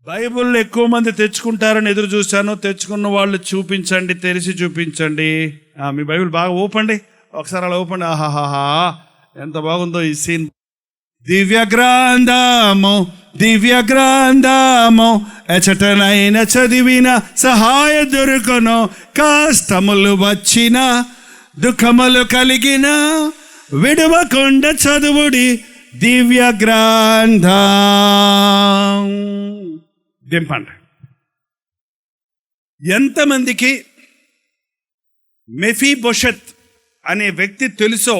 Bible ఎక్కువ మంది తెచ్చుకుంటారని ఎదురు చూశాను. తెచ్చుకున్న వాళ్ళు చూపించండి, తెరిచి చూపించండి. మీ బైబిల్ బాగా ఓపండి, ఒకసారి అలా ఓపండి. ఆహాహా, ఎంత బాగుందో ఈ సీన్. దివ్య గ్రంథము, దివ్య గ్రంథము, ఎచటనైన చదివిన సహాయ దొరుకును. కష్టములు వచ్చిన, దుఃఖములు కలిగిన, విడవకుండా చదువుడి దివ్య గ్రంథం. దింపండి. ఎంతమందికి మెఫీబోషెత్ అనే వ్యక్తి తెలుసో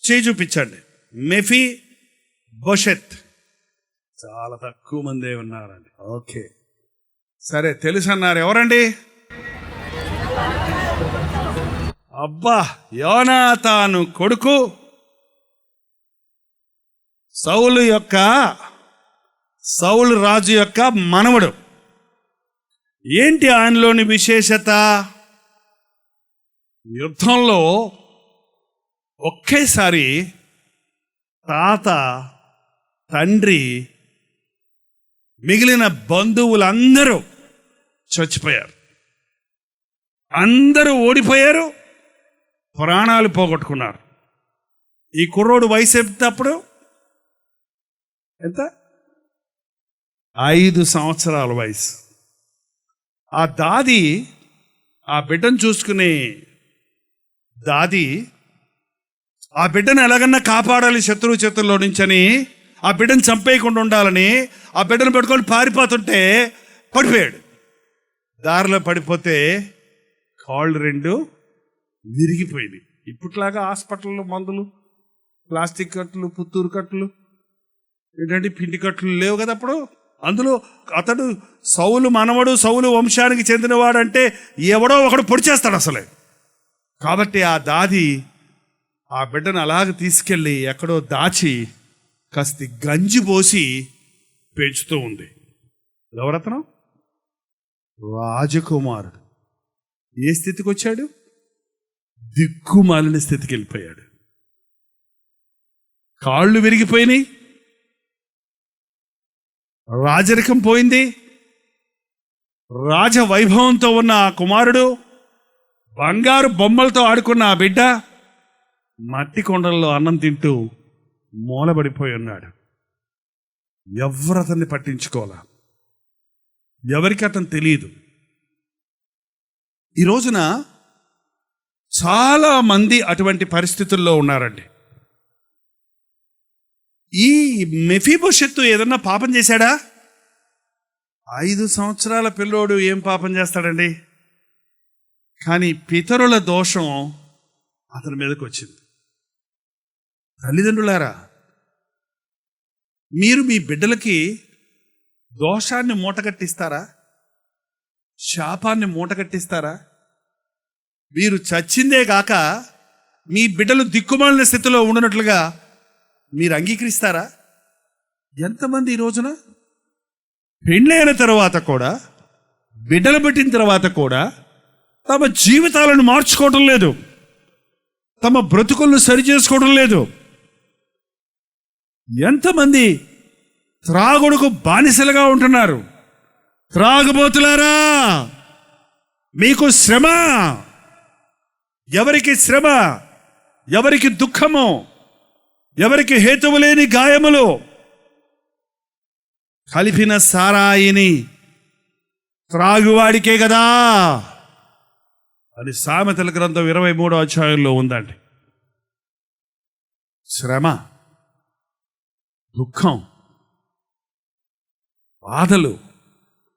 చేయి చూపించండి. మెఫీబోషెత్ చాలా తక్కువ మందే ఉన్నారండి. ఓకే, సరే, తెలుసు అన్నారు. ఎవరండి? అబ్బా, యోనాతాను కొడుకు, సౌలు రాజు యొక్క మనవడు. ఏంటి ఆయనలోని విశేషత? యుద్ధంలో ఒకేసారి తాత, తండ్రి, మిగిలిన బంధువులందరూ చచ్చిపోయారు. అందరూ ఓడిపోయారు, ప్రాణాలు పోగొట్టుకున్నారు. ఈ కుర్రోడు వయసు ఎప్పుడు? ఎంత? 5 సంవత్సరాల వయసు. ఆ దాది, ఆ బిడ్డను చూసుకునే దాది, ఆ బిడ్డను ఎలాగన్నా కాపాడాలి శత్రువు చేతుల్లో నుంచని, ఆ బిడ్డను చంపేయకుండా ఉండాలని ఆ బిడ్డను పెట్టుకొని పారిపోతుంటే పడిపోయాడు. దారిలో పడిపోతే కాళ్ళు 2 విరిగిపోయింది. ఇప్పట్లాగా హాస్పిటల్లో మందులు, ప్లాస్టిక్ కట్లు, పుత్తూరు కట్లు, ఏంటంటే పిండి కట్లు లేవు కదా అప్పుడు. అందులో అతడు సౌలు మనవడు, సౌలు వంశానికి చెందినవాడంటే ఎవడో ఒకడు పొడి చేస్తాడు అసలే. కాబట్టి ఆ దాది ఆ బిడ్డను అలాగ తీసుకెళ్ళి ఎక్కడో దాచి కాస్త గంజి పోసి పెంచుతూ ఉంది. ఎవరతను? రాజకుమారుడు. ఏ స్థితికి వచ్చాడు? దిక్కుమాలిన స్థితికి వెళ్ళిపోయాడు. కాళ్ళు విరిగిపోయినాయి, రాజరికం పోయింది. రాజ వైభవంతో ఉన్న ఆ కుమారుడు, బంగారు బొమ్మలతో ఆడుకున్న ఆ బిడ్డ మట్టి కొండల్లో అన్నం తింటూ మూలబడిపోయి ఉన్నాడు. ఎవరు అతన్ని పట్టించుకోవాలా? ఎవరికి అతను తెలియదు. ఈ రోజున చాలా మంది అటువంటి పరిస్థితుల్లో ఉన్నారండి. ఈ మెఫీబోషెత్తు ఏదన్నా పాపం చేశాడా? 5 సంవత్సరాల పిల్లోడు ఏం పాపం చేస్తాడండి? కానీ పితరుల దోషం అతని మీదకి వచ్చింది. తల్లిదండ్రులారా, మీరు మీ బిడ్డలకి దోషాన్ని మూటగట్టిస్తారా? శాపాన్ని మూటగట్టిస్తారా? మీరు చచ్చిందే కాక మీ బిడ్డలు దిక్కుమాలిన స్థితిలో ఉండనట్లుగా మీరు అంగీకరిస్తారా? ఎంతమంది ఈ రోజున పెళ్ళైన తర్వాత కూడా, బిడ్డలు పెట్టిన తర్వాత కూడా తమ జీవితాలను మార్చుకోవడం లేదు, తమ బ్రతుకులను సరిచేసుకోవడం లేదు. ఎంతమంది త్రాగుడుకు బానిసలుగా ఉంటున్నారు. త్రాగుబోతులారా, మీకు శ్రమ. ఎవరికి శ్రమ? ఎవరికి దుఃఖము? ఎవరికి హేతువు లేని గాయములు? కలిపిన సారాయిని త్రాగువాడికే కదా అని సామెతల గ్రంథం 23వ అధ్యాయంలో ఉందండి. శ్రమ, దుఃఖం, బాధలు.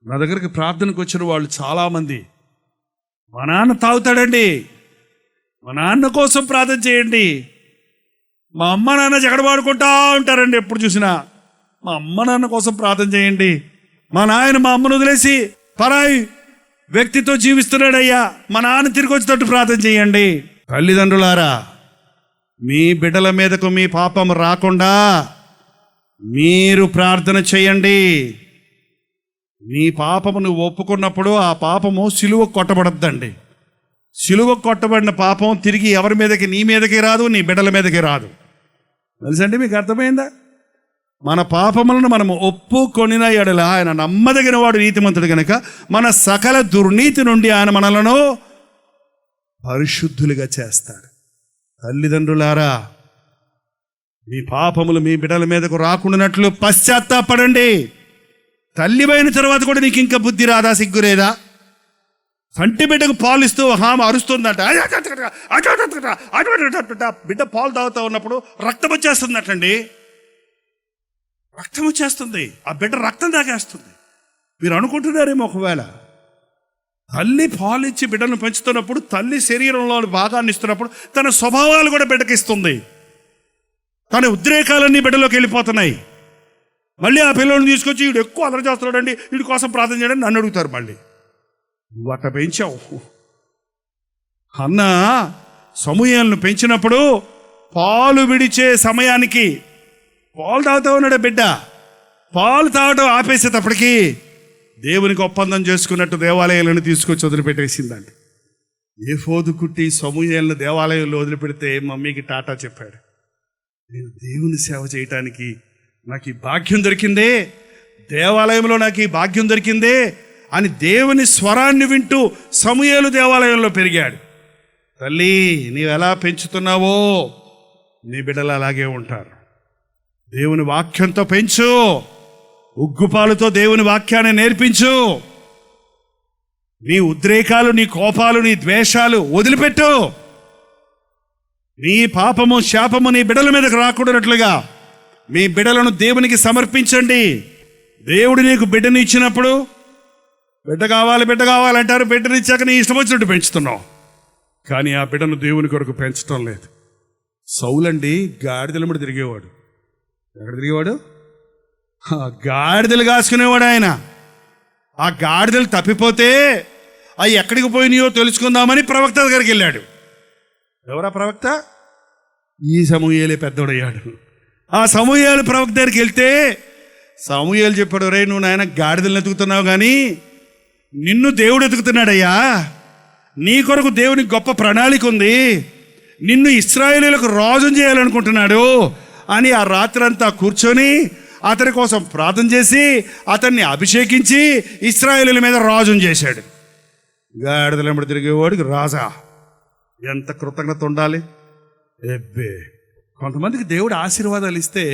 నా దగ్గరికి ప్రార్థనకు వచ్చిన వాళ్ళు చాలామంది, మా నాన్న తాగుతాడండి, మా నాన్న కోసం ప్రార్థన చేయండి. మా అమ్మ నాన్న జగడబాడుకుంటా ఉంటారండి ఎప్పుడు చూసినా. మా అమ్మ నాన్న కోసం ప్రార్థన చేయండి. మా నాయన మా అమ్మను వదిలేసి పరాయి వ్యక్తితో జీవిస్తున్నాడయ్యా, మా నాన్న తిరిగి వచ్చేటట్టు ప్రార్థన చేయండి. తల్లిదండ్రులారా, మీ బిడ్డల మీదకు మీ పాపం రాకుండా మీరు ప్రార్థన చేయండి. మీ పాపమును ఒప్పుకున్నప్పుడు ఆ పాపము సిలువ కొట్టబడద్దండి. సిలువ కొట్టబడిన పాపం తిరిగి ఎవరి మీదకి, నీ మీదకి రాదు, నీ బిడ్డల మీదకి రాదు. తెలుసండి? మీకు అర్థమైందా? మన పాపములను మనము ఒప్పుకొనిన ఎడల ఆయన నమ్మదగిన వాడు, నీతిమంతుడు గనుక మన సకల దుర్నీతి నుండి ఆయన మనలను పరిశుద్ధులుగా చేస్తాడు. తల్లిదండ్రులారా, మీ పాపములు మీ బిడ్డల మీదకు రాకుండానట్లు పశ్చాత్తాపడండి. తల్లివైన తర్వాత కూడా నీకు ఇంకా బుద్ధి రాదా, సిగ్గురేదా? సంటి బిడ్డకు పాలు ఇస్తూ హామ అరుస్తుందంట, బిడ్డ పాలు తాగుతూ ఉన్నప్పుడు రక్తం వచ్చేస్తుందటండి. రక్తం వచ్చేస్తుంది, ఆ బిడ్డ రక్తం తాగేస్తుంది. మీరు అనుకుంటున్నారేమో, ఒకవేళ తల్లి పాలిచ్చి బిడ్డను పెంచుతున్నప్పుడు, తల్లి శరీరంలో భాగాన్ని ఇస్తున్నప్పుడు తన స్వభావాలు కూడా బిడ్డకి ఇస్తుంది. తన ఉద్రేకాలన్నీ బిడ్డలోకి వెళ్ళిపోతున్నాయి. మళ్ళీ ఆ పిల్లల్ని తీసుకొచ్చి వీడు ఎక్కువ అలర చేస్తున్నాడండి, వీడి కోసం ప్రార్థన చేయడానికి నన్ను అడుగుతారు. మళ్ళీ నువ్వు అట్ట పెంచావు. అన్న సమూయేలును పెంచినప్పుడు పాలు విడిచే సమయానికి పాలు తాగుతూ ఉన్నాడు బిడ్డ. పాలు తాగడం ఆపేసేటప్పటికి దేవునికి ఒప్పందం చేసుకున్నట్టు దేవాలయాలను తీసుకొచ్చి వదిలిపెట్టేసిందండి. ఏఫోదు కుట్టి సమూయేలును దేవాలయంలో వదిలిపెడితే మమ్మీకి టాటా చెప్పాడు. నేను దేవుని సేవ చేయటానికి నాకు ఈ భాగ్యం దొరికిందే, దేవాలయంలో నాకు ఈ భాగ్యం దొరికిందే అని దేవుని స్వరాన్ని వింటూ సమూయేలు దేవాలయంలో పెరిగాడు. తల్లి, నీవు ఎలా పెంచుతున్నావో నీ బిడ్డలు అలాగే ఉంటారు. దేవుని వాక్యంతో పెంచు, ఉగ్గుపాలతో దేవుని వాక్యాన్ని నేర్పించు. నీ ఉద్రేకాలు, నీ కోపాలు, నీ ద్వేషాలు వదిలిపెట్టు. నీ పాపము శాపము నీ బిడ్డల మీదకు రాకూడనట్లుగా మీ బిడ్డలను దేవునికి సమర్పించండి. దేవుడు నీకు బిడ్డని ఇచ్చినప్పుడు బిడ్డ కావాలంటారు. బిడ్డనిచ్చాక నీ ఇష్టం వచ్చినట్టు పెంచుతున్నావు. కానీ ఆ బిడ్డను దేవుని కొరకు పెంచడం లేదు. సౌలండి గాడిదల మీద తిరిగేవాడు. ఎక్కడ తిరిగేవాడు? గాడిదలు కాసుకునేవాడు ఆయన. ఆ గాడిదలు తప్పిపోతే అవి ఎక్కడికి పోయినాయో తెలుసుకుందామని ప్రవక్త దగ్గరికి వెళ్ళాడు. ఎవరా ప్రవక్త? ఈ సమూయేలే పెద్దోడయ్యాడు. ఆ సమూయేలు ప్రవక్త దగ్గరికి వెళ్తే సమూయేలు చెప్పాడు, రే నువ్వు నాయన గాడిదలను ఎతుకుతున్నావు కానీ నిన్ను దేవుడు ఎతుకుతున్నాడయ్యా. నీ కొరకు దేవునికి గొప్ప ప్రణాళిక ఉంది. నిన్ను ఇశ్రాయేలీయులకు రాజును చేయాలనుకుంటున్నాడు అని ఆ రాత్రంతా కూర్చొని అతని కోసం ప్రార్థన చేసి అతన్ని అభిషేకించి ఇశ్రాయేలీయుల మీద రాజును చేశాడు. గాడిదలెంబడి తిరిగేవాడికి రాజా, ఎంత కృతజ్ఞత ఉండాలి. ఎబ్బే, కొంతమందికి దేవుడు ఆశీర్వాదాలు ఇస్తే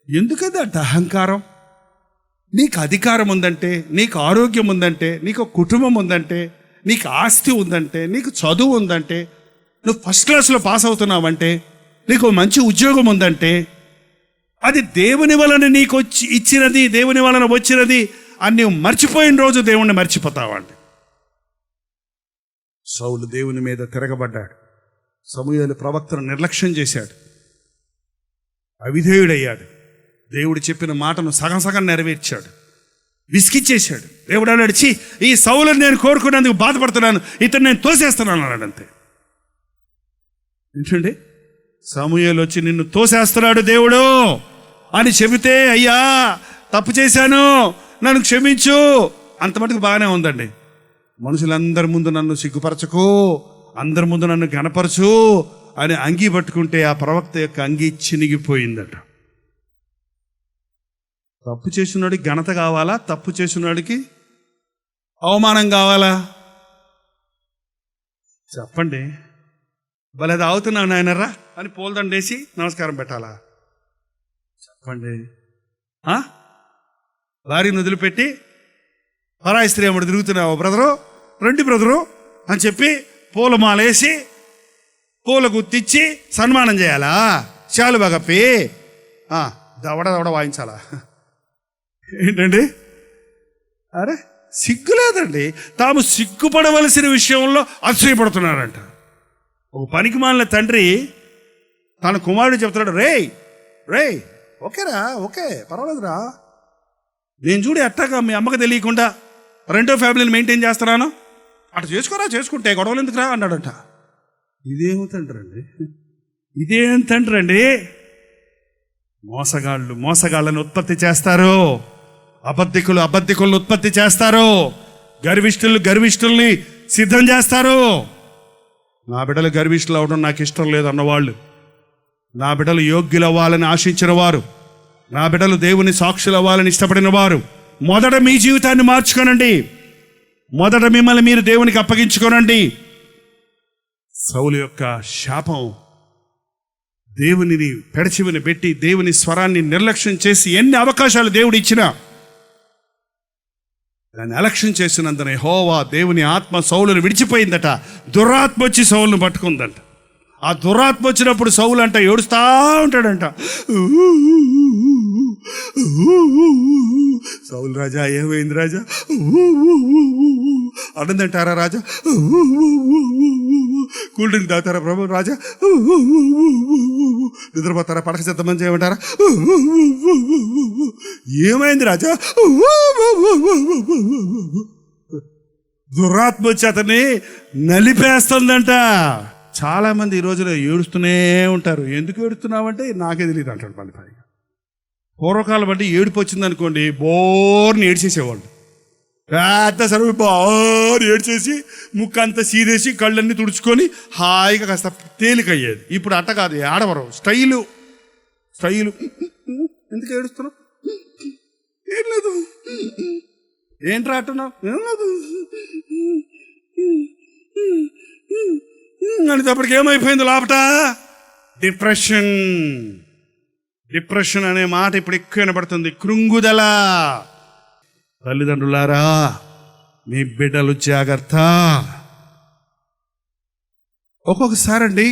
ఎందుకది అట్ట అహంకారం? నీకు అధికారం ఉందంటే, నీకు ఆరోగ్యం ఉందంటే, నీకు కుటుంబం ఉందంటే, నీకు ఆస్తి ఉందంటే, నీకు చదువు ఉందంటే, నువ్వు ఫస్ట్ క్లాస్లో పాస్ అవుతున్నావంటే, నీకు మంచి ఉద్యోగం ఉందంటే, అది దేవుని వలన నీకు ఇచ్చినది, దేవుని వలన వచ్చినది అని నువ్వు మర్చిపోయిన రోజు దేవుణ్ణి మర్చిపోతావండి. సౌలు దేవుని మీద తిరగబడ్డాడు. సమూయేలు ప్రవక్తను నిర్లక్ష్యం చేశాడు, అవిధేయుడయ్యాడు. దేవుడు చెప్పిన మాటను సగం సగం నెరవేర్చాడు, విసిగిచ్చేశాడు. దేవుడు అన్నాడు, ఛీ, ఈ సౌలుని నేను కోరుకున్నందుకు బాధపడుతున్నాను, ఇతను నేను తోసేస్తున్నాను అన్నాడు. అంతే. ఏంటండి, సమూయేలు వచ్చి నిన్ను తోసేస్తున్నాడు దేవుడు అని చెబితే, అయ్యా తప్పు చేశాను, నన్ను క్షమించు, అంత మటుకు బాగానే ఉందండి. మనుషులందరి ముందు నన్ను సిగ్గుపరచకు, అందరి ముందు నన్ను గణపరచు అని అంగీ పట్టుకుంటే ఆ ప్రవక్త యొక్క అంగీ చినిగిపోయిందట. తప్పు చేసినోడికి ఘనత కావాలా? తప్పు చేసినోడికి అవమానం కావాలా? చెప్పండి. భలే తాగుతున్నావు నాయనర్రా అని పోల్దండేసి నమస్కారం పెట్టాలా? చెప్పండి. భార్యను వదిలిపెట్టి పరాయి స్త్రీ అమ్మడు తిరుగుతున్నావు బ్రదరు, రండి బ్రదరు అని చెప్పి పూలమాలేసి పూల గుర్తిచ్చి సన్మానం చేయాలా? శాలువా కప్పి దవడ దవడ వాయించాలా? ఏంటండి, అరే సిగ్గులేదండి. తాము సిగ్గుపడవలసిన విషయంలో అసూయపడుతున్నారంట. ఒక పనికి మాలిన తండ్రి తన కుమారుడు చెప్తున్నాడు, రే ఓకేరా, ఓకే పర్వాలేదురా, నేను చూడు ఎట్టాగా మీ అమ్మకి తెలియకుండా రెండో ఫ్యామిలీని మెయింటైన్ చేస్తున్నాను, అటు చేసుకోరా, చేసుకుంటే గొడవలు ఎందుకురా అన్నాడంట. ఇదేం తండ్రి అండి? మోసగాళ్ళను ఉత్పత్తి చేస్తారు, అబద్ధికులను ఉత్పత్తి చేస్తారు, గర్విష్ఠుల్ని సిద్ధం చేస్తారు. నా బిడ్డలు గర్విష్ఠులు అవడం నాకు ఇష్టం లేదు అన్నవాళ్ళు, నా బిడ్డలు యోగ్యులు అవ్వాలని ఆశించిన వారు, నా బిడ్డలు దేవుని సాక్షులు అవ్వాలని ఇష్టపడిన వారు మొదట మీ జీవితాన్ని మార్చుకోనండి. మొదట మిమ్మల్ని మీరు దేవునికి అప్పగించుకోనండి. సౌలు యొక్క శాపం దేవునిని పెడచివిని పెట్టి దేవుని స్వరాన్ని నిర్లక్ష్యం చేసి ఎన్ని అవకాశాలు దేవుడు ఇచ్చినా దాన్ని అలక్ష్యం చేసినందున యెహోవా దేవుని ఆత్మ సౌలును విడిచిపోయిందట. దురాత్మ వచ్చి సౌలును పట్టుకుందంట. ఆ దురాత్మ వచ్చినప్పుడు సౌలు అంట ఏడుస్తా ఉంటాడంట. సౌలు రాజా ఏమైంది రాజా అనందంటారా రాజా? కూల్ డ్రింక్ తాగుతారా ప్రభు రాజా? నిద్రపోతారా? పడక సిద్ధమని చేయమంటారా? ఏమైంది రాజా? దురాత్మ వచ్చి అతన్ని నలిపేస్తుందంట. చాలా మంది ఈ రోజులో ఏడుస్తూనే ఉంటారు. ఎందుకు ఏడుస్తున్నావంటే నాకే తెలియదు అంటాడు. మళ్ళీ పైగా పూర్వకాలం అంటే ఏడుపు వచ్చింది అనుకోండి బోర్ని ఏడ్చేసేవాళ్ళు. పెద్ద సరువు బోర్ ఏడ్చేసి ముక్కంతా సీదేసి కళ్ళన్నీ తుడుచుకొని హాయిగా కాస్త తేలికయ్యేది. ఇప్పుడు అట్ట కాదు, ఆడవరం స్టైలు. ఎందుకు ఏడుస్తున్నావు? ఏం లేదు. ఏంట్రా అంటున్నావు? ఏం లేదు అనేటప్పటికి ఏమైపోయింది లోపట? డిప్రెషన్ అనే మాట ఇప్పుడు ఎక్కువ వినపడుతుంది. కృంగుదల. తల్లిదండ్రులారా మీ బిడ్డలు జాగ్రత్త. ఒక్కొక్కసారి అండి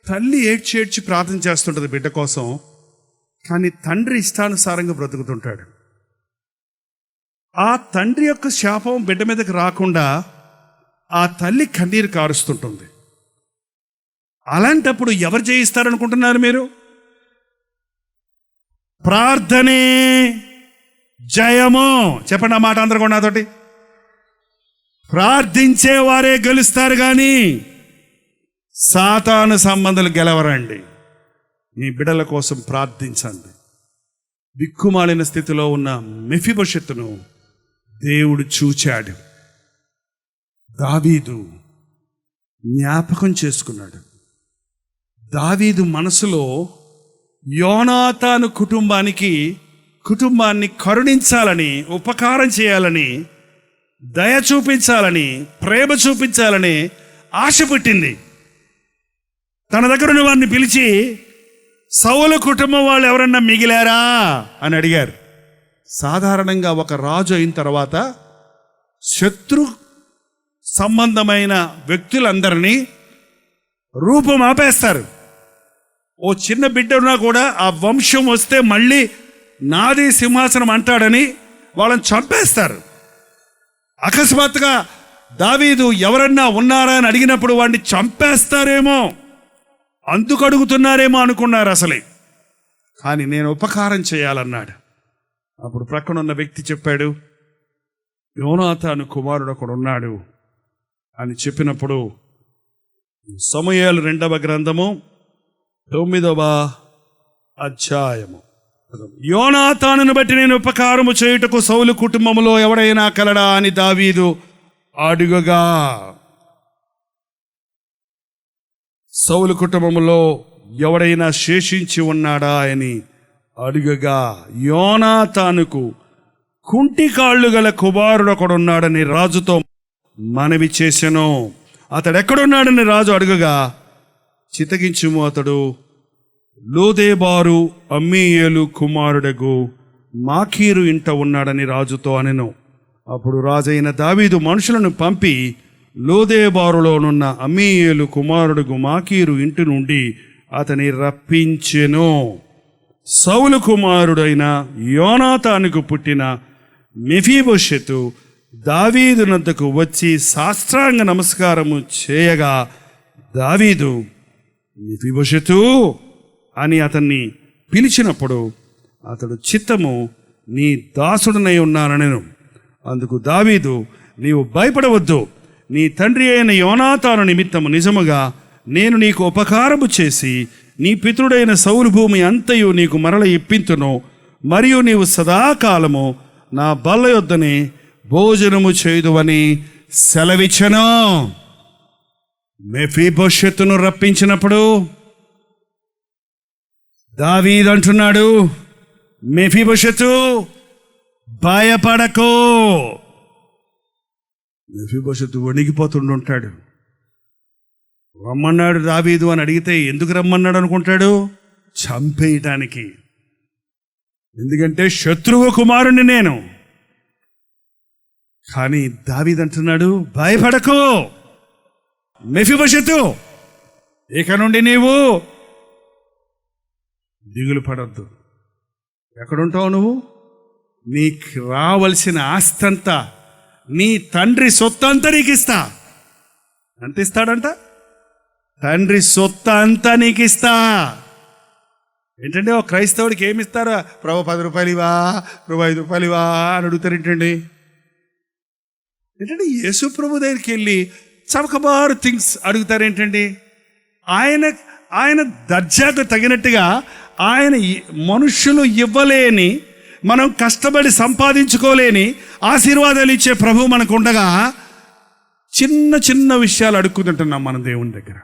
తల్లి ఏడ్చి ప్రార్థన చేస్తుంటుంది బిడ్డ కోసం, కానీ తండ్రి ఇష్టానుసారంగా బ్రతుకుతుంటాడు. ఆ తండ్రి యొక్క శాపం బిడ్డ మీదకి రాకుండా ఆ తల్లి కన్నీరు కారుస్తుంటుంది. అలాంటప్పుడు ఎవరు జయిస్తారనుకుంటున్నారు మీరు? ప్రార్థనే జయము. చెప్పండి ఆ మాట అందరూ కూడా నాతోటి. ప్రార్థించే వారే గెలుస్తారు కానీ సాతాను సంబంధాలు గెలవరండి. మీ బిడ్డల కోసం ప్రార్థించండి. దిక్కుమాలిన స్థితిలో ఉన్న మెఫీబోషెతును దేవుడు చూచాడు. దావీదు జ్ఞాపకం చేసుకున్నాడు. దావీదు మనసులో యోనాతాను కుటుంబాన్ని కరుణించాలని, ఉపకారం చేయాలని, దయ చూపించాలని, ప్రేమ చూపించాలని ఆశ పుట్టింది. తన దగ్గర ఉన్న వారిని పిలిచి సౌలు కుటుంబం వాళ్ళు ఎవరన్నా మిగిలారా అని అడిగారు. సాధారణంగా ఒక రాజు అయిన తర్వాత శత్రు సంబంధమైన వ్యక్తులందరినీ రూపం ఆపేస్తారు. ఓ చిన్న బిడ్డ ఉన్నా కూడా ఆ వంశం వస్తే మళ్ళీ నాది సింహాసనం అంటాడని వాళ్ళని చంపేస్తారు. అకస్మాత్తుగా దావీదు ఎవరన్నా ఉన్నారా అని అడిగినప్పుడు వాడిని చంపేస్తారేమో, అందుకు అడుగుతున్నారేమో అనుకున్నారు అసలే. కానీ నేను ఉపకారం చేయాలన్నాడు. అప్పుడు ప్రక్కన ఉన్న వ్యక్తి చెప్పాడు, యోనాతాను కుమారుడు ఒకడు ఉన్నాడు అని చెప్పినప్పుడు సమూయేలు 2వ గ్రంథము 9వ అధ్యాయము, యోనాతానును బట్టి నేను ఉపకారము చేయుటకు సౌలు కుటుంబములో ఎవడైనా కలడా అని దావీదు అడుగగా, సౌలు కుటుంబములో ఎవడైనా శేషించి ఉన్నాడా అని అడుగగా, యోనాతానుకు కుంటి కాళ్ళు గల కుమారుడు ఒకడున్నాడని రాజుతో మనవి చేసెను. అతడు ఎక్కడున్నాడని రాజు అడుగగా, చితగించుము, అతడు లోదేబారు అమ్మీయేలు కుమారుడగు మాకీరు ఇంట ఉన్నాడని రాజుతో అనెను. అప్పుడు రాజైన దావీదు మనుషులను పంపి లోదేబారులోనున్న అమ్మీయేలు కుమారుడగు మాకీరు ఇంటి నుండి అతని రప్పించెను. సౌలు కుమారుడైన యోనాతానుకు పుట్టిన మెఫీబోషెతు దావీదు నద్దకు వచ్చి సాష్టాంగ నమస్కారము చేయగా, దావీదు మెఫీబోషెతు అని అతన్ని పిలిచినప్పుడు అతడు చిత్తము, నీ దాసుడనై ఉన్నానెను. అందుకు దావీదు, నీవు భయపడవద్దు, నీ తండ్రి అయిన యోనాతాను నిమిత్తము నిజముగా నేను నీకు ఉపకారము చేసి నీ పితరుడైన సౌలు భూమి అంతయు నీకు మరల ఇప్పింతును, మరియు నీవు సదాకాలము నా బల్ల యొద్దనే భోజనము చేయుదువని సెలవిచ్చెను. మెఫీబోషెతును రప్పించినప్పుడు దావీదు అంటున్నాడు, మెఫీబోషెతు భయపడకు. మెఫీబోషెతు వణిగిపోతుండుంటాడు. రమ్మన్నాడు దావీదు అని అడిగితే ఎందుకు రమ్మన్నాడు అనుకుంటాడు? చంపేయటానికి. ఎందుకంటే శత్రువు కుమారుణ్ణి నేను. కానీ దావీదు అంటున్నాడు, భయపడకు మెఫీబోషెతు, ఇక నుండి నీవు దిగులు పడద్దు. ఎక్కడుంటావు నువ్వు? నీకు రావలసిన ఆస్తంతా, నీ తండ్రి సొత్తంతా నీకు ఇస్తా. ఎంత ఇస్తాడంట? తండ్రి సొత్తు అంతా నీకు ఇస్తా. ఏంటంటే ఒక క్రైస్తవుడికి ఏమి ఇస్తారా? ప్రభు 10 రూపాయలు ఇవా, ప్రభు 5 రూపాయలు ఇవా అని అడుగుతారు. ఏంటంటే యేసు ప్రభు దగ్గరికి వెళ్ళి చవకబారు థింగ్స్ అడుగుతారు. ఏంటండి? ఆయన దర్జాకు తగినట్టుగా ఆయన మనుషులు ఇవ్వలేని, మనం కష్టపడి సంపాదించుకోలేని ఆశీర్వాదాలు ఇచ్చే ప్రభు మనకు ఉండగా చిన్న చిన్న విషయాలు అడుక్కుంటుంటున్నాం మనం దేవుని దగ్గర.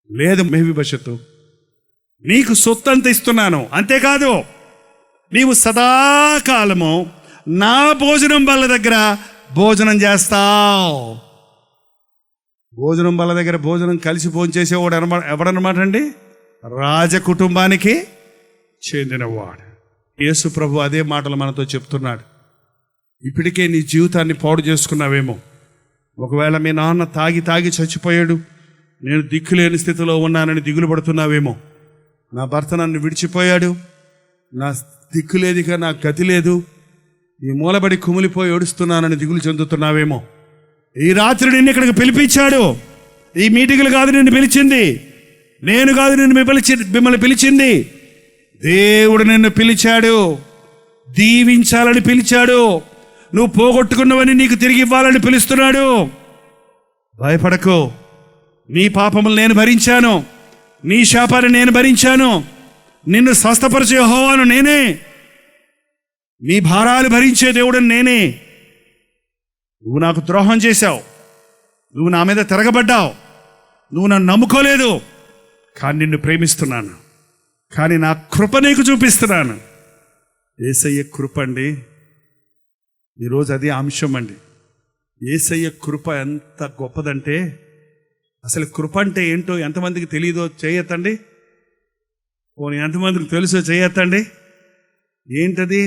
లేదు మెఫీబోషెతు, నీకు సొత్తు అంత ఇస్తున్నాను, అంతేకాదు నీవు సదాకాలము నా భోజనం బల్ల దగ్గర భోజనం చేస్తావు. భోజనం బల్ల దగ్గర భోజనం కలిసి భోజనం చేసేవాడు ఎవడనమాట అండి? రాజకుటుంబానికి చెందినవాడు. యేసు ప్రభు అదే మాటలు మనతో చెప్తున్నాడు. ఇప్పటికే నీ జీవితాన్ని పాడు చేసుకున్నావేమో. ఒకవేళ మీ నాన్న తాగి చచ్చిపోయాడు, నేను దిక్కులేని స్థితిలో ఉన్నానని దిగులు పడుతున్నావేమో. నా భర్త నన్ను విడిచిపోయాడు, నా దిక్కు లేదు, ఇక నా గతి లేదు, ఈ మూలబడి కుమిలిపోయి ఏడుస్తున్నానని దిగులు చెందుతున్నావేమో. ఈ రాత్రి నిన్ను ఇక్కడికి పిలిపించాడు. ఈ మీటింగులు కాదు నిన్ను పిలిచింది, నేను కాదు నిన్ను మిమ్మల్ని పిలిచింది. దేవుడు నిన్ను పిలిచాడు, దీవించాలని పిలిచాడు. నువ్వు పోగొట్టుకున్నవని నీకు తిరిగి ఇవ్వాలని పిలుస్తున్నాడు. భయపడకు, నీ పాపములు నేను భరించాను, నీ శాపాన్ని నేను భరించాను, నిన్ను స్వస్థపరిచే యెహోవాను నేనే, నీ భారాలు భరించే దేవుడని నేనే. నువ్వు నాకు ద్రోహం చేశావు, నువ్వు నా మీద తిరగబడ్డావు, నువ్వు నన్ను నమ్ముకోలేదు, కానీ నిన్ను ప్రేమిస్తున్నాను, కానీ నా కృప నీకు చూపిస్తున్నాను. యేసయ్య కృప అండి, ఈరోజు అది అంశం అండి. యేసయ్య కృప ఎంత గొప్పదంటే, అసలు కృప అంటే ఏంటో ఎంతమందికి తెలియదో చేయొద్దండి. పోనీ ఎంతమందికి తెలుసో చేయొద్దండి. ఏంటది?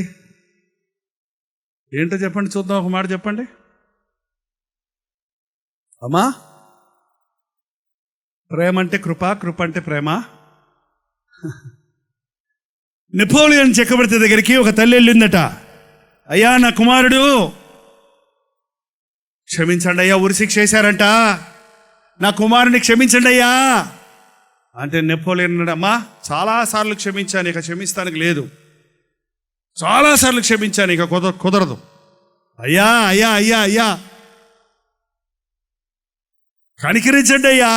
ఏంటో చెప్పండి చూద్దాం, ఒక మాట చెప్పండి అమ్మా. ప్రేమ అంటే కృప, కృప అంటే ప్రేమ. నెపోలియన్ చక్రవర్తి దగ్గరికి ఒక తల్లి వెళ్ళిందట. అయ్యా, నా కుమారుడు క్షమించండి అయ్యా, ఉరిశిక్ష చేశారంట, నా కుమారుని క్షమించండి అయ్యా అంటే నెపోలియన్ అన్నాడు, అమ్మా చాలాసార్లు క్షమించాను, ఇక క్షమిస్తానికి లేదు, చాలాసార్లు క్షమించాను, ఇక కుదరదు. అయ్యా అయ్యా అయ్యా అయ్యా కనికరించండి అయ్యా,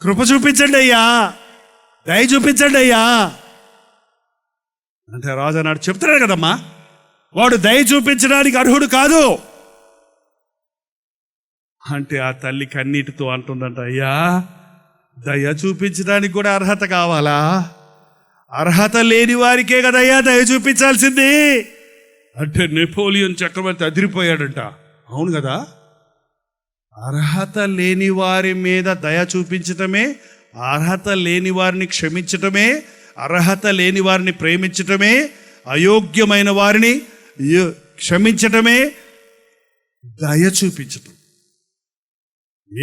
కృప చూపించండి అయ్యా, దయ చూపించండి అయ్యా అంటే రాజు అన్నాడు, చెప్తున్నాడు కదమ్మా, వాడు దయ చూపించడానికి అర్హుడు కాదు అంటే ఆ తల్లి కన్నీటితో అంటుందంట, అయ్యా దయ చూపించడానికి కూడా అర్హత కావాలా? అర్హత లేని వారికే కదయ్యా దయ చూపించాల్సింది అంటే నెపోలియన్ చక్రవర్తి అదిరిపోయాడంట. అవును కదా, అర్హత లేని వారి మీద దయ చూపించటమే, అర్హత లేని వారిని క్షమించటమే, అర్హత లేని వారిని ప్రేమించటమే, అయోగ్యమైన వారిని క్షమించటమే దయ చూపించటం.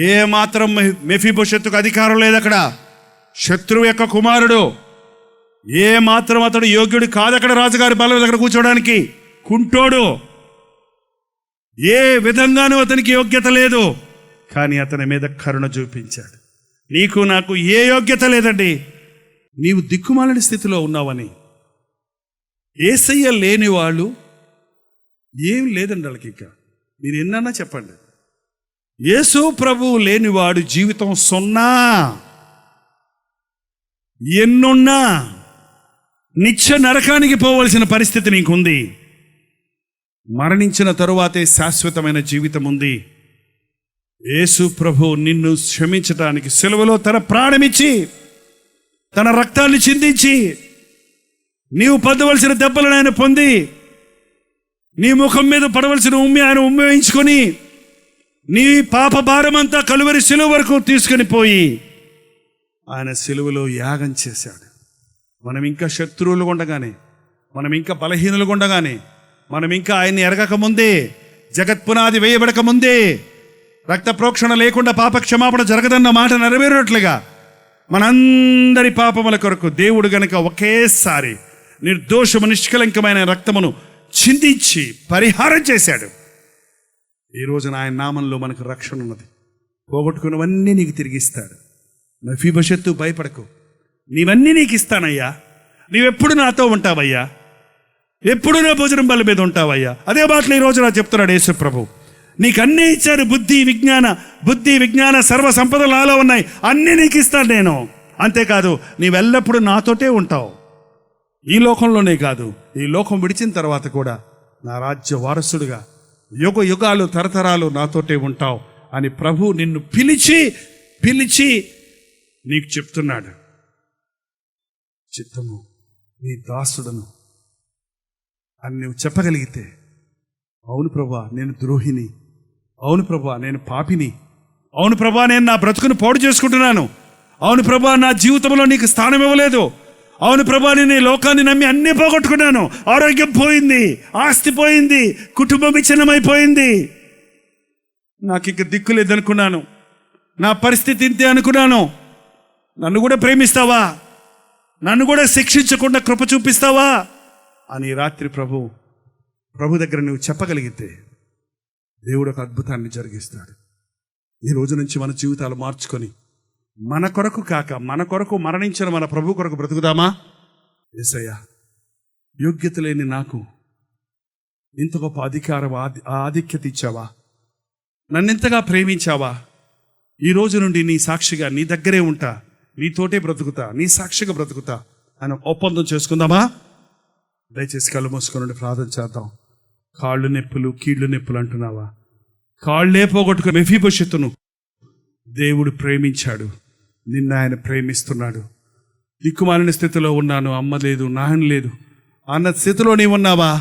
ఏ మాత్రం మెఫీబోషెతుకు అధికారం లేదు అక్కడ. శత్రువు యొక్క కుమారుడు, ఏ మాత్రం అతడు యోగ్యుడు కాదు అక్కడ రాజుగారి బల్ల దగ్గర కూర్చోడానికి. కుంటోడు, ఏ విధంగానూ అతనికి యోగ్యత లేదు, కానీ అతని మీద కరుణ చూపించాడు. నీకు నాకు ఏ యోగ్యత లేదండి, నీవు దిక్కుమాలని స్థితిలో ఉన్నావని. యేసయ్య లేని వాళ్ళు ఏం లేదండి వాళ్ళకి. ఇంకా మీరు ఎన్నన్నా చెప్పండి, యేసు ప్రభువు లేనివాడు జీవితం సున్నా. ఎన్నున్నా నిత్య నరకానికి పోవలసిన పరిస్థితి నీకుంది. మరణించిన తరువాతే శాశ్వతమైన జీవితం ఉంది. యేసు ప్రభు నిన్ను క్షమించడానికి సిలువలో తన ప్రాణమిచ్చి, తన రక్తాన్ని చిందించి నీవు పొందవలసిన దెబ్బలను ఆయన పొంది, నీ ముఖం మీద పడవలసిన ఉమ్మి ఆయన ఉమ్మి వేయించుకొని, నీ పాప భారమంతా కలువరి సిలువ వరకు తీసుకొని పోయి ఆయన సిలువలో యాగం చేశాడు. మనం ఇంకా శత్రువులు ఉండగానే, మనం ఇంకా బలహీనులు ఉండగానే, మనం ఇంకా ఆయన్ని ఎరగక ముందే, జగత్పునాది వేయబడక ముందే, రక్త ప్రోక్షణ లేకుండా పాప క్షమాపణ జరగదన్న మాట నెరవేరినట్లుగా మనందరి పాపముల కొరకు దేవుడు గనుక ఒకేసారి నిర్దోషము నిష్కలంకమైన రక్తమును చిందించి పరిహారం చేశాడు. ఈ రోజున ఆయన నామంలో మనకు రక్షణ ఉన్నది. పోగొట్టుకున్నవన్నీ నీకు తిరిగిస్తాడు. మెఫీబోషెత్తు భయపడకు, నీవన్నీ నీకు ఇస్తానయ్యా, నీవెప్పుడు నాతో ఉంటావయ్యా, ఎప్పుడు నా భోజనం బల్ల మీద ఉంటావయ్యా. అదే మాటలు ఈ రోజు నాకు చెప్తున్నాడు యేసు ప్రభు. నీకు అన్నీ ఇచ్చారు, బుద్ధి విజ్ఞాన సర్వ సంపదలు నాలో ఉన్నాయి, అన్నీ నీకు ఇస్తాను నేను. అంతేకాదు నీవెల్లప్పుడూ నాతోటే ఉంటావు. ఈ లోకంలోనే కాదు, ఈ లోకం విడిచిన తర్వాత కూడా నా రాజ్య వారసుడుగా యుగ యుగాలు తరతరాలు నాతోటే ఉంటావు అని ప్రభు నిన్ను పిలిచి నీకు చెప్తున్నాడు. చిత్తము నీ దాసుడను అని నువ్వు చెప్పగలిగితే, అవును ప్రభా నేను ద్రోహిని, అవును ప్రభా నేను పాపిని, అవును ప్రభా నేను నా బ్రతుకును పాడు చేసుకుంటున్నాను, అవును ప్రభా నా జీవితంలో నీకు స్థానం ఇవ్వలేదు, అవును ప్రభా నేను ఈ లోకాన్ని నమ్మి అన్నీ పోగొట్టుకున్నాను, ఆరోగ్యం పోయింది, ఆస్తి పోయింది, కుటుంబం విచ్ఛిన్నమైపోయింది, నాకు ఇక దిక్కు లేదనుకున్నాను, నా పరిస్థితి ఇంతే అనుకున్నాను, నన్ను కూడా ప్రేమిస్తావా, నన్ను కూడా శిక్షించకుండా కృప చూపిస్తావా అని రాత్రి ప్రభు దగ్గర నువ్వు చెప్పగలిగితే దేవుడు ఒక అద్భుతాన్ని జరిగిస్తాడు. ఈ రోజు నుంచి మన జీవితాలు మార్చుకొని మన కొరకు కాక మన కొరకు మరణించిన మన ప్రభు కొరకు బ్రతుకుదామా? యేసయ్యా, యోగ్యత లేని నాకు ఇంత గొప్ప అధికారం ఆధిక్యత ఇచ్చావా, నన్నెంతగా ప్రేమించావా, ఈ రోజు నుండి నీ సాక్షిగా నీ దగ్గరే ఉంటా, నీతోటే బ్రతుకుతా, నీ సాక్షిగా బ్రతుకుతా అని ఒప్పందం చేసుకుందామా? దయచేసి కళ్ళు మూసుకొని ప్రార్థన చేద్దాం. కాళ్ళు నొప్పులు, కీళ్ళు నొప్పులు అంటున్నావా? కాళ్ళే పోగొట్టుకుని మెఫీబోషెతును దేవుడు ప్రేమించాడు, నిన్న ఆయన ప్రేమిస్తున్నాడు. దిక్కుమాలిన స్థితిలో ఉన్నాను, అమ్మ లేదు, నాయన లేదు అన్న స్థితిలో నీవున్నావా?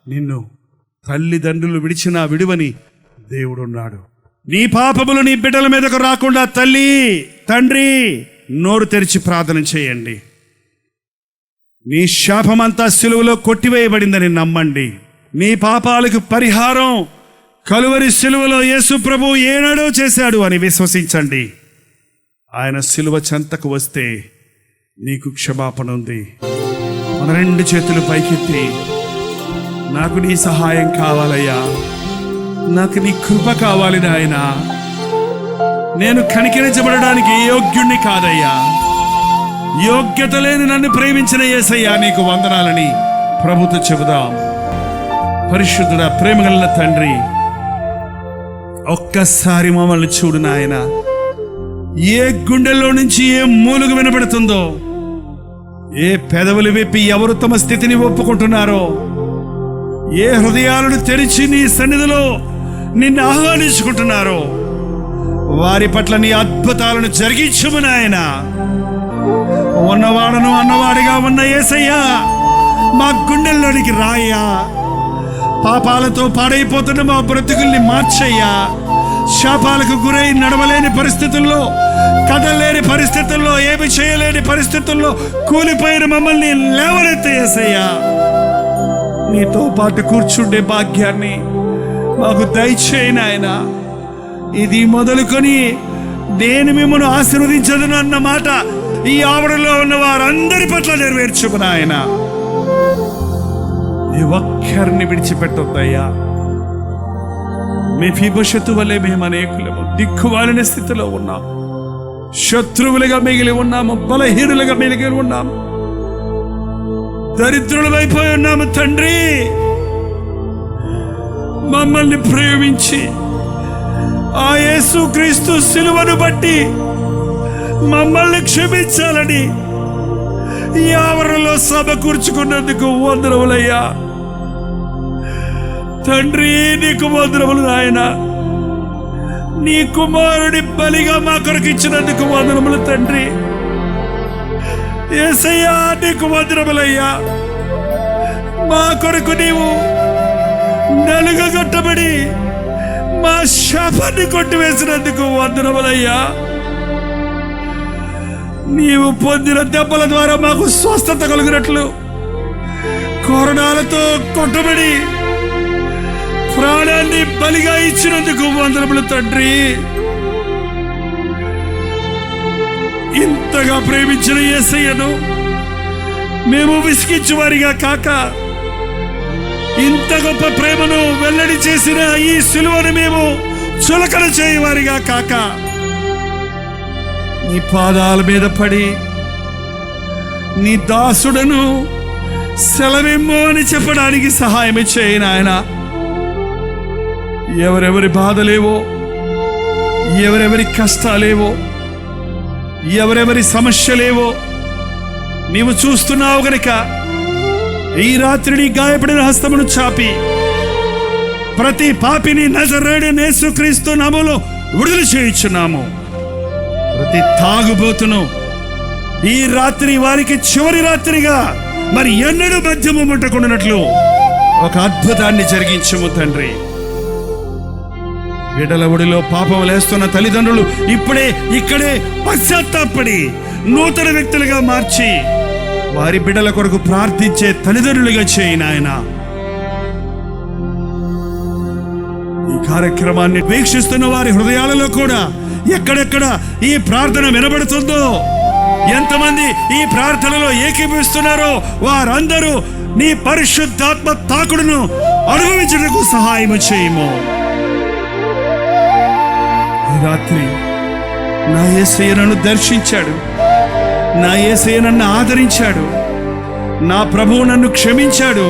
నిన్ను తల్లిదండ్రులు విడిచినా విడువని దేవుడున్నాడు. నీ పాపములు నీ బిడ్డల మీదకు రాకుండా తల్లి తండ్రి నోరు తెరిచి ప్రార్థన చేయండి. నీ శాపమంతా సిలువలో కొట్టివేయబడిందని నమ్మండి. మీ పాపాలకు పరిహారం కలువరి సిలువలో యేసు ప్రభు ఏనాడో చేశాడు అని విశ్వసించండి. ఆయన సిలువ చెంతకు వస్తే నీకు క్షమాపణ ఉంది. మన రెండు చేతులు పైకెత్తి, నాకు నీ సహాయం కావాలయ్యా, నాకు నీ కృప కావాలి నాయనా, నేను కనికరించబడడానికి యోగ్యుణ్ణి కాదయ్యా, యోగ్యత లేని నన్ను ప్రేమించిన యేసయ్యా నీకు వందనాలని ప్రభుతో చెబుదాం. పరిశుద్ధుడా, ప్రేమగల తండ్రి, ఒక్కసారి మమ్మల్ని చూడు నాయన. ఏ గుండెల్లో నుంచి ఏ మూలుగు వినబడుతుందో, ఏ పెదవులు విప్పి ఎవరు తమ స్థితిని ఒప్పుకుంటున్నారో, ఏ హృదయాలను తెరిచి నీ సన్నిధిలో నిన్ను ఆహ్వానించుకుంటున్నారో వారి పట్ల నీ అద్భుతాలను జరిగించుము నాయన. ఉన్నవాడను అన్నవాడిగా ఉన్న యేసయ్యా మా గుండెల్లోనికి రాయ్యా. పాపాలతో పాడైపోతున్న మా బ్రతుకుల్ని మార్చయ్యా. శాపాలకు గురై నడవలేని పరిస్థితుల్లో, కదలేని పరిస్థితుల్లో, ఏమి చేయలేని పరిస్థితుల్లో కూలిపోయిన మమ్మల్ని లేవనెత్తే యేసయ్యా. నీతో పాటు కూర్చుండే భాగ్యాన్ని మాకు దయచేయి నాయన. ఇది మొదలుకొని నేను మిమ్మల్ని ఆశీర్వదించదును అన్న మాట ఈ ఆవరణలో ఉన్న వారందరి పట్ల నెరవేర్చుము నాయన. ఈ ఒక్కరిని విడిచిపెట్టొద్దయ్యా. మెఫీబోషెతు వలె మేము అనేకులము దిక్కుమాలిన స్థితిలో ఉన్నాం, శత్రువులుగా మిగిలి ఉన్నాము, బలహీనులుగా మిగిలి ఉన్నాము, దరిద్రులమైపోయి ఉన్నాము. తండ్రి, మమ్మల్ని ప్రేమించి ఆ యేసుక్రీస్తు సిలువను బట్టి మమ్మల్ని క్షమించాలని ఈ ఆవరణలో సభ కూర్చుకున్నందుకు వందనములయ్యా. తండ్రి, నీకు వందనములు నాయన. నీ కుమారుడి బలిగా మా కొరకు ఇచ్చినందుకు వందనములు తండ్రి. యేసయ్యా, నీకు వందనములయ్యా. మా కొరకు నీవు నలుగగొట్టబడి మా శాపాన్ని కొట్టివేసినందుకు వందనములయ్యా. నీవు పొందిన దెబ్బల ద్వారా మాకు స్వస్థత కలుగునట్లు కొరడాలతో కొట్టబడి ప్రాణాన్ని బలిగా ఇచ్చినందుకు వందనములు తండ్రి. ఇంతగా ప్రేమించిన యేసయ్యను మేము విసిగించు వారిగా కాక, ఇంత గొప్ప ప్రేమను వెల్లడి చేసిన ఈ సిలువను మేము చులకన చేయవారిగా కాక, నీ పాదాల మీద పడి నీ దాసుడను సెలవిమ్మో అని చెప్పడానికి సహాయం చేయి నాయన. ఎవరెవరి బాధలేవో, ఎవరెవరి కష్టాలేవో, ఎవరెవరి సమస్యలేవో నీవు చూస్తున్నావు గనుక ఈ రాత్రిని గాయపడిన హస్తమును చాపి ప్రతి పాపిని నజరేయుడైన యేసుక్రీస్తు నామములో విడుదల చేయుచున్నాము. ప్రతి తాగుబోతును ఈ రాత్రి వారికి చివరి రాత్రిగా మరి ఎన్నడూ మద్యము ముట్టకుండానట్లు ఒక అద్భుతాన్ని జరిగించుము తండ్రి. బిడ్డల ఒడిలో పాపం లేస్తున్న తల్లిదండ్రులు ఇప్పుడే ఇక్కడే పశ్చాత్తాపడి నూతన వ్యక్తులుగా మార్చి వారి బిడ్డల కొరకు ప్రార్థించే తల్లిదండ్రులుగా చేయి నాయన. ఈ కార్యక్రమాన్ని వీక్షిస్తున్న వారి హృదయాలలో కూడా ఎక్కడెక్కడ ఈ ప్రార్థన వినబడుతుందో, ఎంతమంది ఈ ప్రార్థనలో ఏకీభవిస్తున్నారో వారందరూ నీ పరిశుద్ధాత్మ తాకుడును అనుభవించడానికి సహాయం చేయము. ఈ రాత్రి నా యేసయ్య నన్ను దర్శించాడు, నా యేసయ్య నన్ను ఆదరించాడు, నా ప్రభువు నన్ను క్షమించాడు,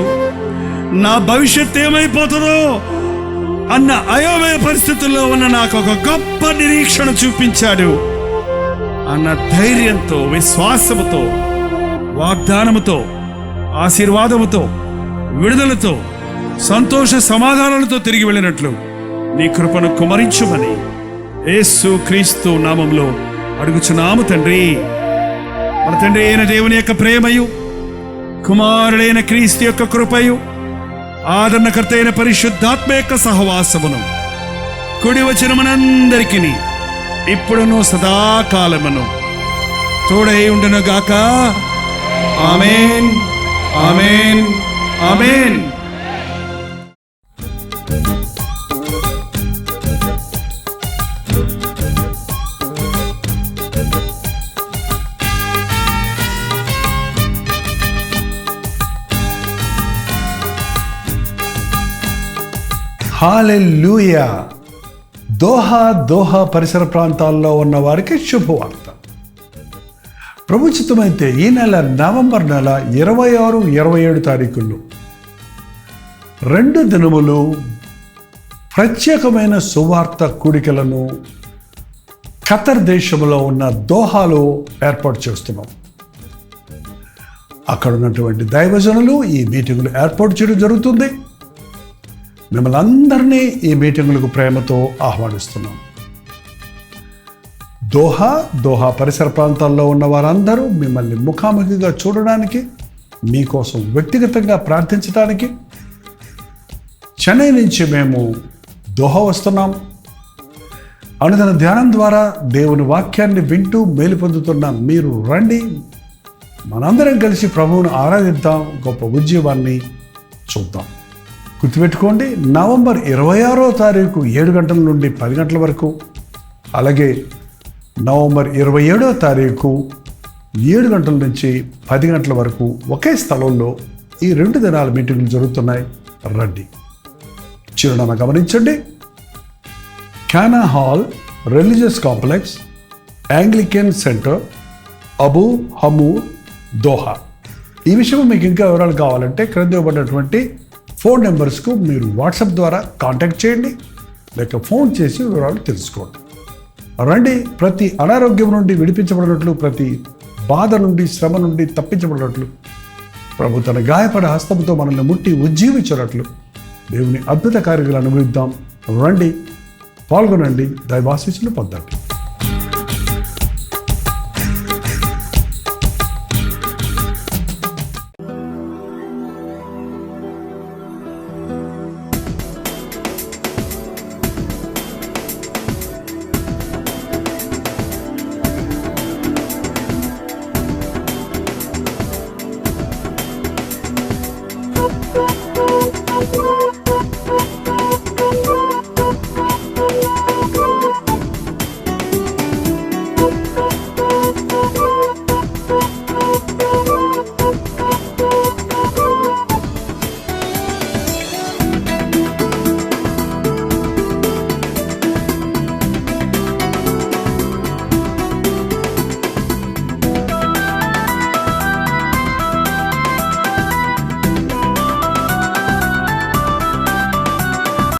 నా భవిష్యత్తు ఏమైపోతుందో అన్న అయోమయ పరిస్థితుల్లో ఉన్న నాకు ఒక గొప్ప నిరీక్షణ చూపించాడు అన్న ధైర్యంతో, విశ్వాసముతో, వాగ్దానముతో, ఆశీర్వాదముతో, విడుదలతో, సంతోష సమాధానాలతో తిరిగి వెళ్ళినట్లు నీ కృపను కుమరించుమని యేసు క్రీస్తు నామంలో అడుగుచున్నాము తండ్రి. మన తండ్రి అయిన దేవుని యొక్క ప్రేమయు, కుమారుడైన క్రీస్తు యొక్క కృపయు, ఆదరణకర్త అయిన పరిశుద్ధాత్మ యొక్క సహవాసమును కుడి వచ్చిన మనందరికీ ఇప్పుడును సదాకాలమును తోడై ఉండును గాక. ఆమేన్, ఆమేన్, ఆమేన్. హల్లెలూయా. దోహా పరిసర ప్రాంతాల్లో ఉన్న వారికి శుభవార్త. ప్రభుచితమైతే ఈ నెల నవంబర్ నెల 26, 27 తారీఖుల్లో 2 దినములు ప్రత్యేకమైన సువార్త కూడికలను ఖతర్ దేశంలో ఉన్న దోహాలో ఏర్పాటు చేస్తున్నాం. అక్కడ ఉన్నటువంటి దైవజనులు ఈ మీటింగులు ఏర్పాటు చేయడం జరుగుతుంది. మిమ్మల్ని అందరినీ ఈ మీటింగులకు ప్రేమతో ఆహ్వానిస్తున్నాం. దోహా పరిసర ప్రాంతాల్లో ఉన్న వారందరూ మిమ్మల్ని ముఖాముఖిగా చూడడానికి, మీకోసం వ్యక్తిగతంగా ప్రార్థించడానికి చెన్నై నుంచి మేము దోహా వస్తున్నాం. అనుదిన ధ్యానం ద్వారా దేవుని వాక్యాన్ని వింటూ మేలు పొందుతున్న మీరు రండి, మనందరం కలిసి ప్రభువును ఆరాధిద్దాం, గొప్ప ఉద్యమాన్ని చూద్దాం. గుర్తుపెట్టుకోండి, నవంబర్ 26వ తారీఖు 7 గంటల నుండి 10 గంటల వరకు, అలాగే నవంబర్ 27వ తారీఖు 7 గంటల నుంచి 10 గంటల వరకు ఒకే స్థలంలో ఈ 2 దినాల మీటింగులు జరుగుతున్నాయి. రండి. చిరునామా గమనించండి. Cana hall, religious complex, Anglican centre, Abu Hamour, Doha. ఈ విషయం మీకు ఇంకా వివరాలు కావాలంటే క్రింద ఇవ్వబడినటువంటి ఫోన్ నెంబర్స్కు మీరు వాట్సాప్ ద్వారా కాంటాక్ట్ చేయండి, లేక ఫోన్ చేసి వివరాలు తెలుసుకోండి. రండి. ప్రతి అనారోగ్యం నుండి విడిపించబడినట్లు, ప్రతి బాధ నుండి, శ్రమ నుండి తప్పించబడినట్లు, ప్రభు తన గాయపడే హస్తముతో మనల్ని ముట్టి ఉజ్జీవించినట్లు దేవుని అద్భుత కార్యాలను అనుభవిద్దాం. రండి, పాల్గొనండి, దైవాశీస్సులు పొందండి.